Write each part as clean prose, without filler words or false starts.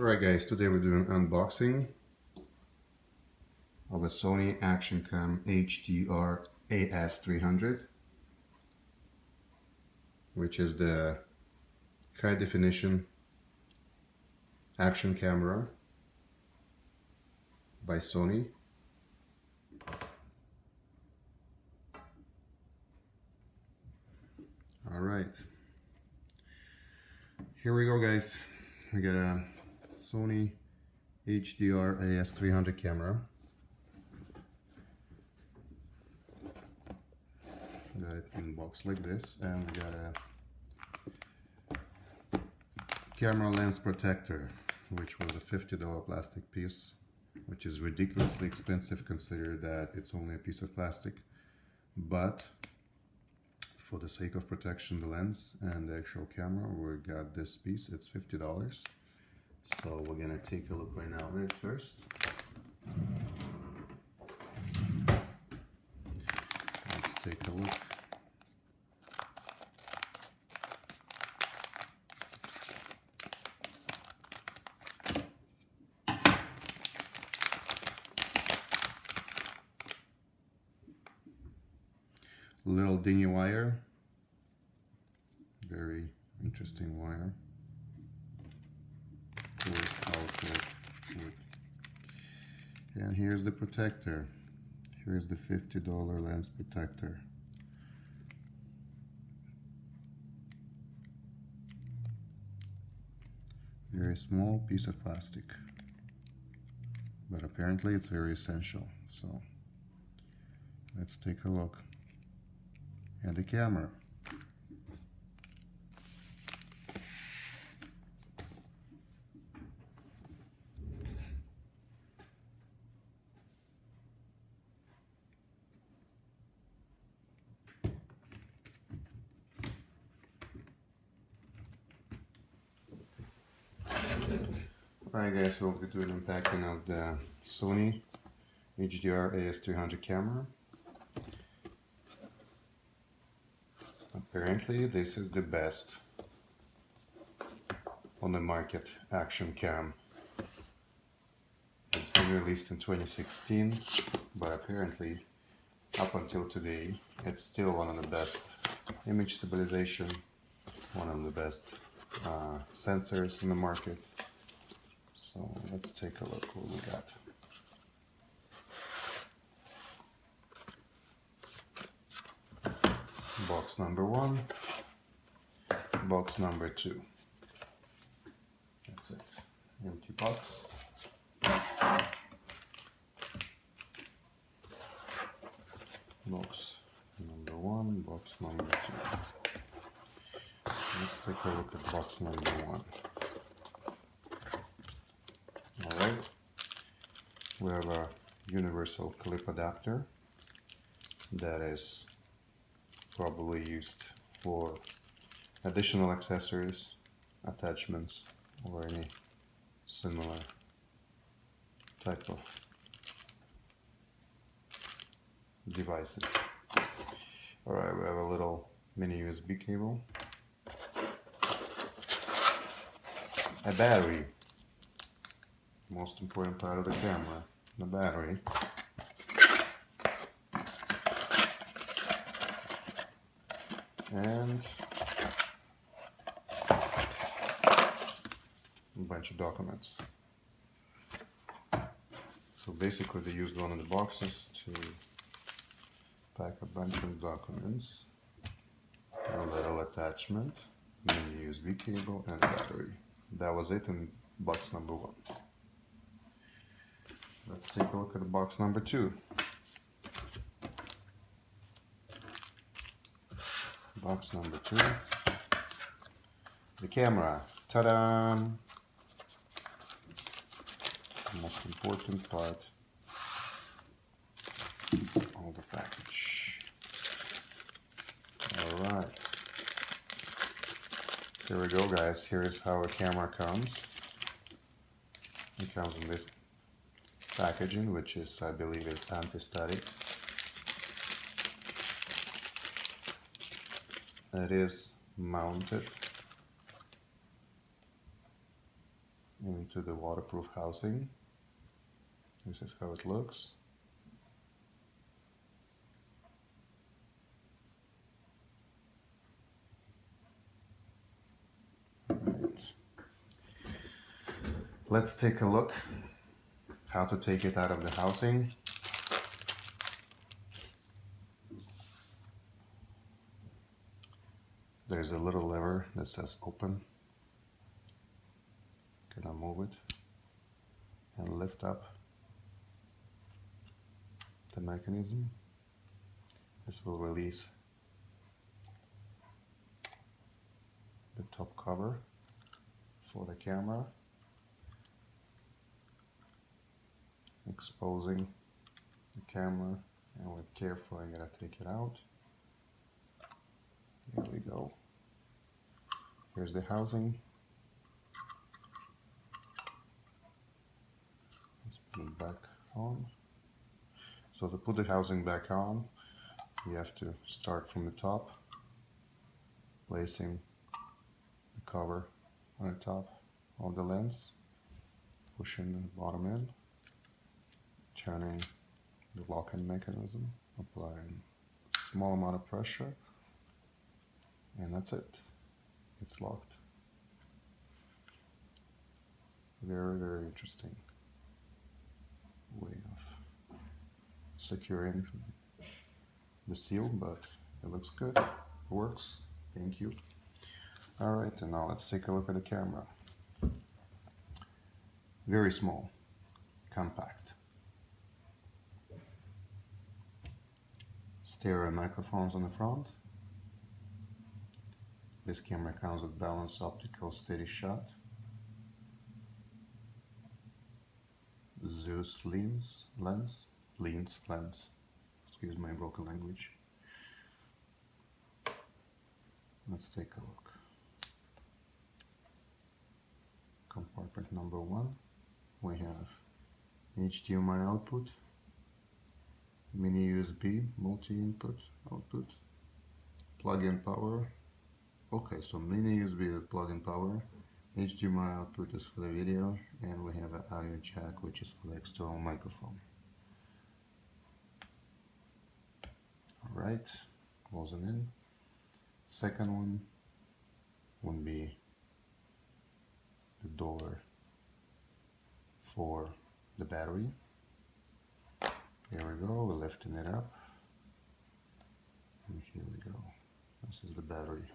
Alright guys, today we're doing unboxing of a Sony Action Cam HDR-AS300, which is the high definition action camera by Sony. Alright, here we go guys. We got a Sony HDR-AS300 camera. Got it in a box like this, and we got a camera lens protector, which was a $50 plastic piece, which is ridiculously expensive considering that it's only a piece of plastic. But for the sake of protection, the lens and the actual camera, we got this piece. It's $50. So we're gonna take a look right now at it first. Let's take a look. Little dingy wire, very interesting wire. And here's the protector. Here's the $50 lens protector. Very small piece of plastic, but apparently it's very essential. So let's take a look at the camera. Alright guys, so we'll do an unpacking of the Sony HDR-AS300 camera. Apparently this is the best on the market action cam. It's been released in 2016, but apparently up until today it's still one of the best image stabilization, one of the best sensors in the market. So let's take a look what we got. Box number 1, box number 2. That's it. Empty box. Box number 1, box number 2. Let's take a look at box number 1. Alright, we have a universal clip adapter that is probably used for additional accessories, attachments, or any similar type of devices. Alright, we have a little mini USB cable, a battery. Most important part of the camera, the battery. And a bunch of documents. So basically they used one of the boxes to pack a bunch of documents, a little attachment, mini USB cable, and a battery. That was it in box number 1. Let's take a look at the box number 2. Box number 2. The camera. Ta-da! The most important part of the package. Alright. Here we go guys. Here is how a camera comes. It comes in this packaging, which is, I believe, is anti-static. It is mounted into the waterproof housing. This is how it looks. Right. Let's take a look how to take it out of the housing. There's a little lever that says open. Gonna move it and lift up the mechanism. This will release the top cover for the camera, exposing the camera, and we're carefully gonna take it out. Here we go. Here's the housing. Let's put it back on. So to put the housing back on, we have to start from the top, placing the cover on the top of the lens, pushing the bottom in, turning the lock-in mechanism, applying a small amount of pressure, and that's it. It's locked. Very, very interesting way of securing the seal, but it looks good. It works. Thank you. Alright, and now let's take a look at the camera. Very small, compact. Stereo microphones on the front. This camera comes with balanced optical steady shot, Zeus lens, excuse my broken language. Let's take a look. Compartment number 1, we have HDMI output, mini USB multi-input output, plug-in power. Okay, so mini USB with plug-in power, HDMI output is for the video, and we have an audio jack which is for the external microphone. Alright, closing in. Second one would be the door for the battery. Here we go, we're lifting it up, and here we go. This is the battery.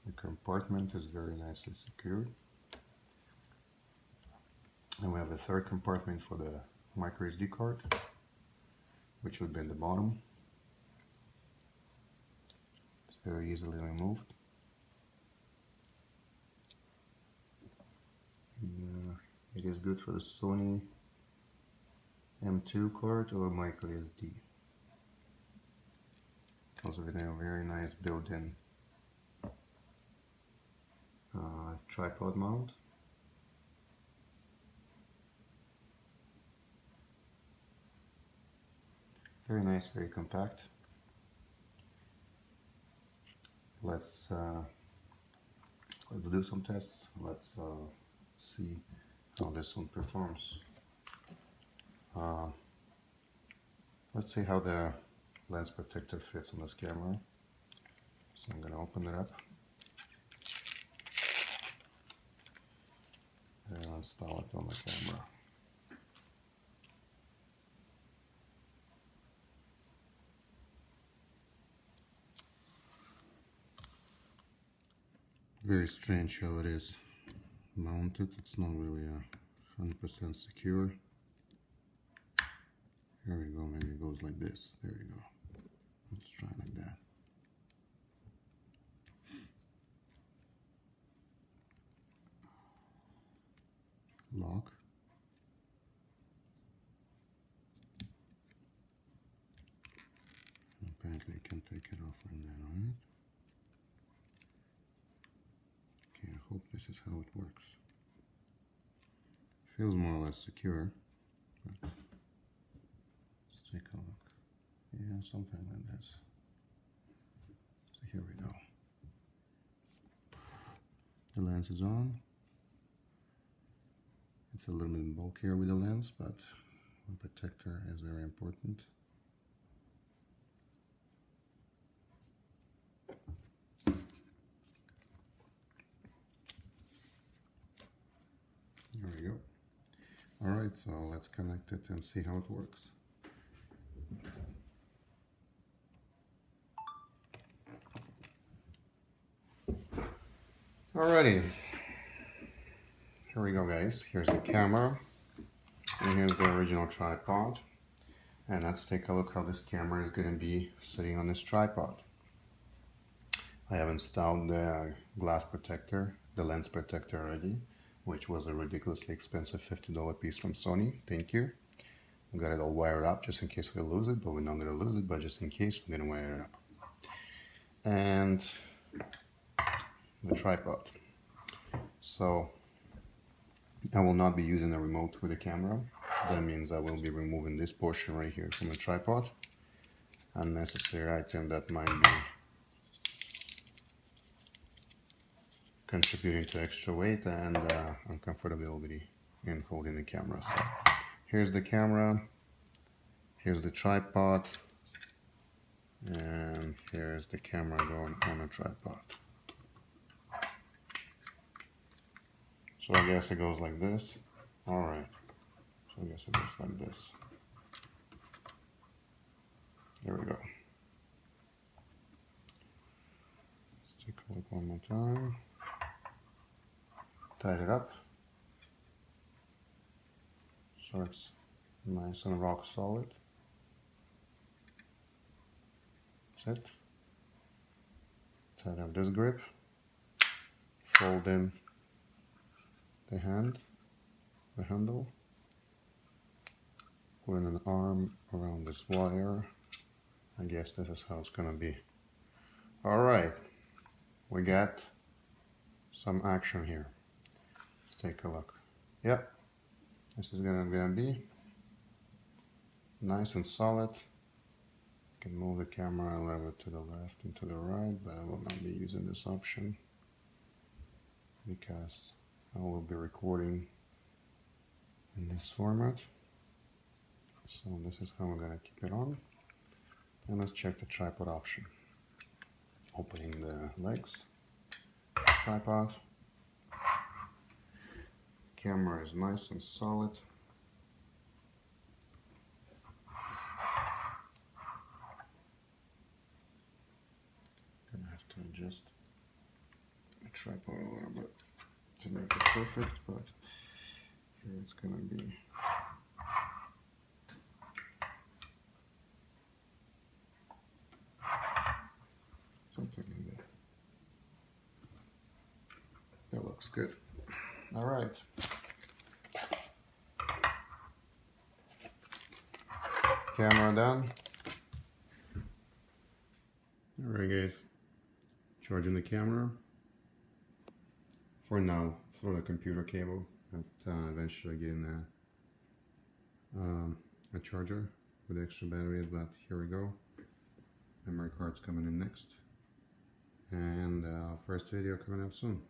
The compartment is very nicely secured. And we have a third compartment for the micro SD card, which would be in the bottom. It's very easily removed. And, it is good for the Sony M2 card or micro SD. Also with a very nice built-in tripod mount. Very nice, very compact. Let's do some tests. Let's see how this one performs. Let's see how the lens protector fits on this camera. So I'm going to open it up and install it on the camera. Very strange how it is mounted. It's not really 100% secure. Here we go, maybe it goes like this. There we go. Let's try like that. Lock. Apparently you can take it off from there, right? hope this is how it works. Feels more or less secure. But let's take a look. Yeah, something like this. So here we go. The lens is on. It's a little bit bulkier with the lens, but the protector is very important. There we go. Alright, so let's connect it and see how it works. Alrighty. Here we go, guys. Here's the camera. And here's the original tripod. And let's take a look how this camera is going to be sitting on this tripod. I have installed the glass protector, the lens protector already, which was a ridiculously expensive $50 piece from Sony. Thank you. We got it all wired up just in case we lose it, but we're not going to lose it, but just in case we're going to wire it up. And the tripod. So I will not be using a remote with the camera. That means I will be removing this portion right here from the tripod. Unnecessary item that might be contributing to extra weight and uncomfortability in holding the camera. So here's the camera, here's the tripod, and here's the camera going on a tripod. So I guess it goes like this. Alright, so I guess it goes like this. There we go. Let's take a look one more time. Tied it up so it's nice and rock solid. That's it. Tied up this grip. Fold in the handle. Put in an arm around this wire. I guess this is how it's gonna be. Alright, we got some action here. Let's take a look. Yep, this is gonna be nice and solid. You can move the camera a little bit to the left and to the right, but I will not be using this option because I will be recording in this format. So this is how we're gonna keep it on. And let's check the tripod option. Opening the legs, tripod. Camera is nice and solid. Gonna have to adjust the tripod a little bit to make it perfect, but here it's gonna be something like that. That looks good. All right. Camera done. All right, guys. Charging the camera. For now, through the computer cable. And eventually getting a charger with extra batteries. But here we go. Memory card's coming in next. And first video coming up soon.